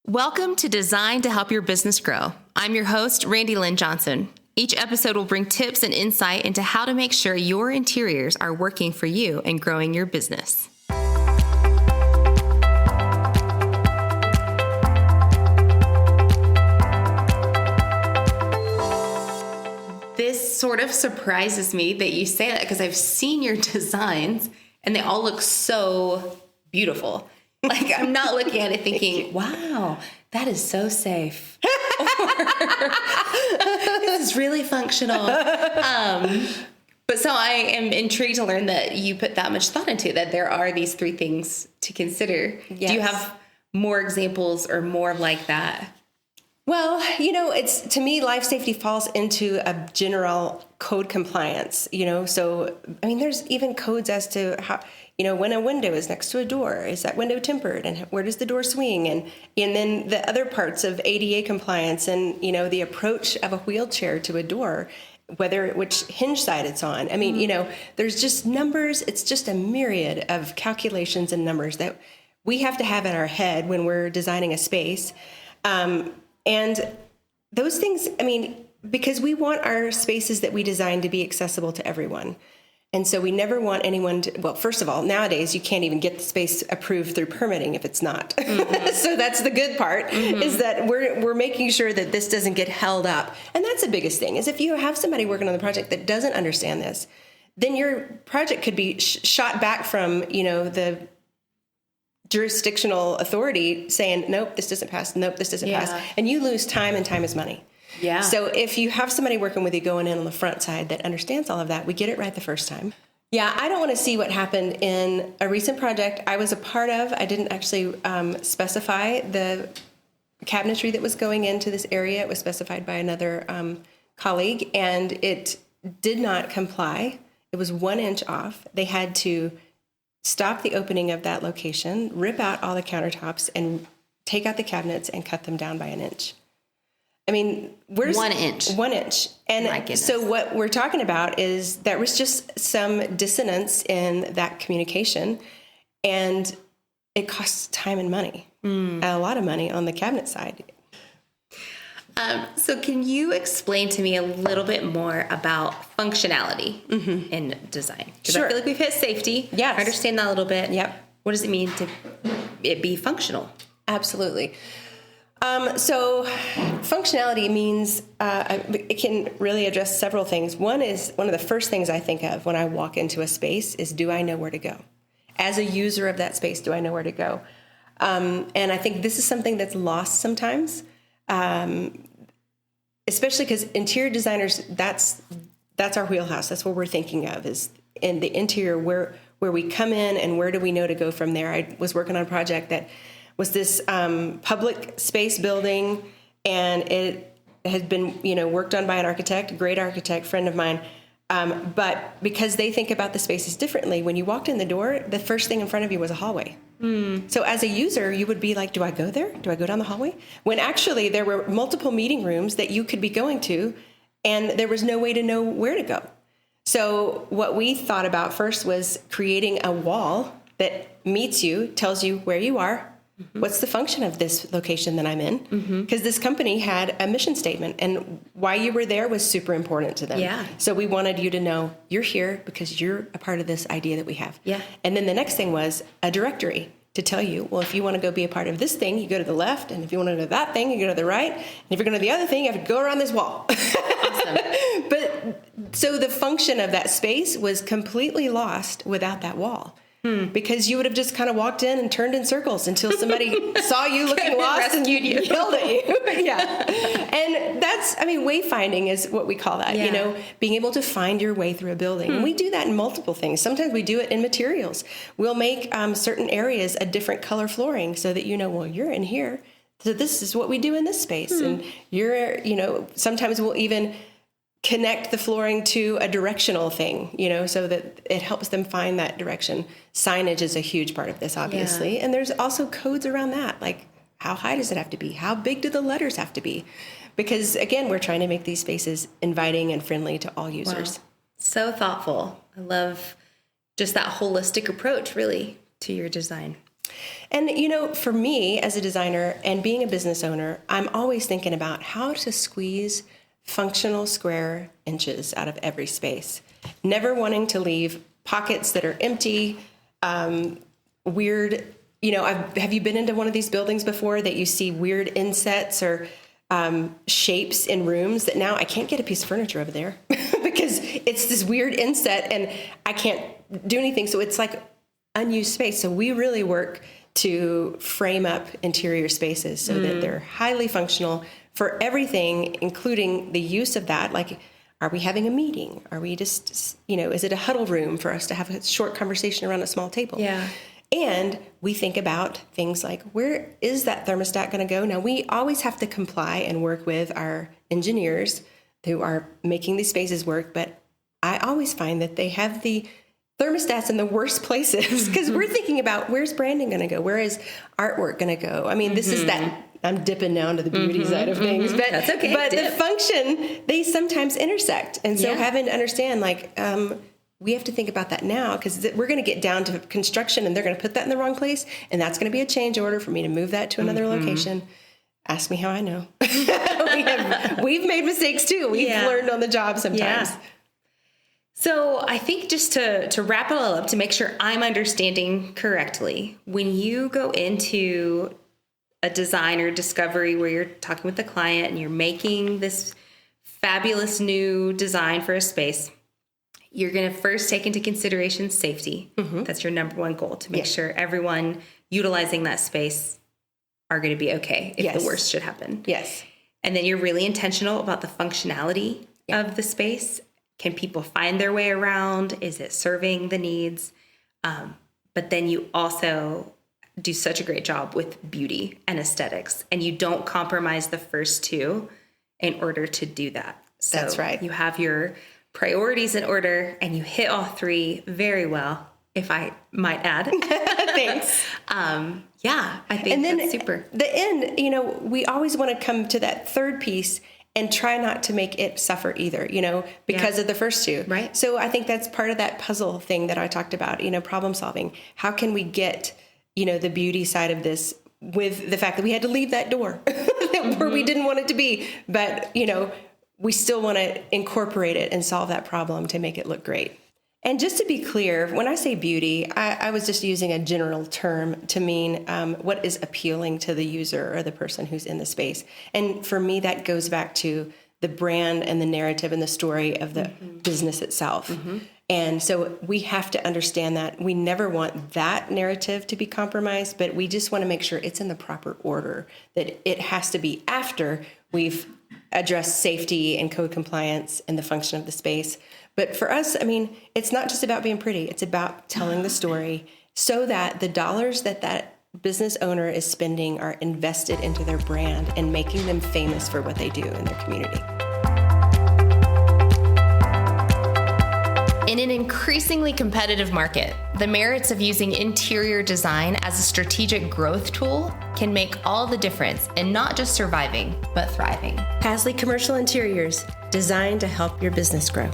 Welcome to Design to Help Your Business Grow. I'm your host, Randy Lynn Johnson. Each episode will bring tips and insight into how to make sure your interiors are working for you and growing your business. This sort of surprises me that you say that because I've seen your designs and they all look so beautiful. Like, I'm not looking at it thinking, wow, that is so safe. Or, this is really functional. But so I am intrigued to learn that you put that much thought into that there are these three things to consider. Yes. Do you have more examples or more like that? Well, it's, to me, life safety falls into a general code compliance, so, there's even codes as to how, when a window is next to a door, is that window tempered and where does the door swing? And then the other parts of ADA compliance and, the approach of a wheelchair to a door, which hinge side it's on. There's just numbers. It's just a myriad of calculations and numbers that we have to have in our head when we're designing a space. And those things, because we want our spaces that we design to be accessible to everyone. And so we never want anyone to, well, first of all, nowadays you can't even get the space approved through permitting if it's not. Mm-hmm. So that's the good part, is that we're making sure that this doesn't get held up. And that's the biggest thing, is if you have somebody working on the project that doesn't understand this, then your project could be shot back from, the jurisdictional authority saying, nope, this doesn't pass. Nope, this doesn't pass. And you lose time, and time is money. Yeah. So if you have somebody working with you going in on the front side that understands all of that, we get it right the first time. Yeah, I don't want to see what happened in a recent project I was a part of. I didn't actually specify the cabinetry that was going into this area. It was specified by another colleague, and it did not comply. It was 1 inch off. They had to stop the opening of that location, rip out all the countertops, and take out the cabinets and cut them down by 1 inch. Where's 1 inch? 1 inch. And so what we're talking about is there was just some dissonance in that communication, and it costs time and money, a lot of money on the cabinet side. So can you explain to me a little bit more about functionality in design? Because I feel like we've hit safety. Yes. I understand that a little bit. Yep. What does it mean to it be functional? Absolutely. So functionality means it can really address several things. One of the first things I think of when I walk into a space is, do I know where to go? As a user of that space, do I know where to go? And I think this is something that's lost sometimes. Especially because interior designers, that's our wheelhouse. That's what we're thinking of, is in the interior, where we come in and where do we know to go from there. I was working on a project that was this public space building, and it had been worked on by an architect, a great architect, friend of mine. But because they think about the spaces differently, when you walked in the door, the first thing in front of you was a hallway. So as a user, you would be like, do I go there? Do I go down the hallway? When actually there were multiple meeting rooms that you could be going to, and there was no way to know where to go. So what we thought about first was creating a wall that meets you, tells you where you are, what's the function of this location that I'm in? Because this company had a mission statement, and why you were there was super important to them. Yeah. So we wanted you to know you're here because you're a part of this idea that we have. Yeah. And then the next thing was a directory to tell you, well, if you want to go be a part of this thing, you go to the left, and if you want to go to that thing, you go to the right, and if you're going to the other thing, you have to go around this wall. Awesome. But so the function of that space was completely lost without that wall. Because you would have just kind of walked in and turned in circles until somebody saw you looking lost and yelled at you. Yeah. And that's, wayfinding is what we call that, being able to find your way through a building. And we do that in multiple things. Sometimes we do it in materials. We'll make certain areas a different color flooring so that well, you're in here. So this is what we do in this space. And you're, sometimes we'll even connect the flooring to a directional thing, so that it helps them find that direction. Signage is a huge part of this, obviously. Yeah. And there's also codes around that, like how high does it have to be? How big do the letters have to be? Because, again, we're trying to make these spaces inviting and friendly to all users. Wow. So thoughtful. I love just that holistic approach, really, to your design. And, you know, for me as a designer and being a business owner, I'm always thinking about how to squeeze functional square inches out of every space, never wanting to leave pockets that are empty, weird. You know, have you been into one of these buildings before that you see weird insets or shapes in rooms that now I can't get a piece of furniture over there because it's this weird inset and I can't do anything. So it's like unused space. So we really work to frame up interior spaces so that they're highly functional for everything, including the use of that. Like, are we having a meeting? Are we just, you know, is it a huddle room for us to have a short conversation around a small table? Yeah. And we think about things like, where is that thermostat going to go? Now, we always have to comply and work with our engineers who are making these spaces work. But I always find that they have the thermostats in the worst places because we're thinking about where's branding going to go? Where is artwork going to go? I mean, this is that. I'm dipping now into the beauty side of things, but That's okay. But the function, they sometimes intersect. And so having to understand, like, we have to think about that now because we're going to get down to construction and they're going to put that in the wrong place. And that's going to be a change order for me to move that to another location. Ask me how I know. We've made mistakes too. We've learned on the job sometimes. Yeah. So I think just to wrap it all up, to make sure I'm understanding correctly, when you go into a design or discovery where you're talking with the client and you're making this fabulous new design for a space, you're going to first take into consideration safety. That's your number one goal, to make sure everyone utilizing that space are going to be okay if the worst should happen. Yes. And then you're really intentional about the functionality of the space. Can people find their way around? Is it serving the needs? But then you also do such a great job with beauty and aesthetics, and you don't compromise the first two in order to do that. So that's right. You have your priorities in order and you hit all three very well, if I might add. Thanks. I think that's super. The end, you know, we always want to come to that third piece and try not to make it suffer either, you know, because of the first two. Right. So I think that's part of that puzzle thing that I talked about, you know, problem solving. How can we get, you know, the beauty side of this with the fact that we had to leave that door where we didn't want it to be, but, you know, we still want to incorporate it and solve that problem to make it look great. And just to be clear, when I say beauty, I was just using a general term to mean what is appealing to the user or the person who's in the space. And for me, that goes back to the brand and the narrative and the story of the business itself. And so we have to understand that we never want that narrative to be compromised, but we just want to make sure it's in the proper order, that it has to be after we've addressed safety and code compliance and the function of the space. But for us, I mean, it's not just about being pretty. It's about telling the story so that the dollars that business owner is spending are invested into their brand and making them famous for what they do in their community. In an increasingly competitive market, the merits of using interior design as a strategic growth tool can make all the difference in not just surviving, but thriving. Pasley Commercial Interiors, designed to help your business grow.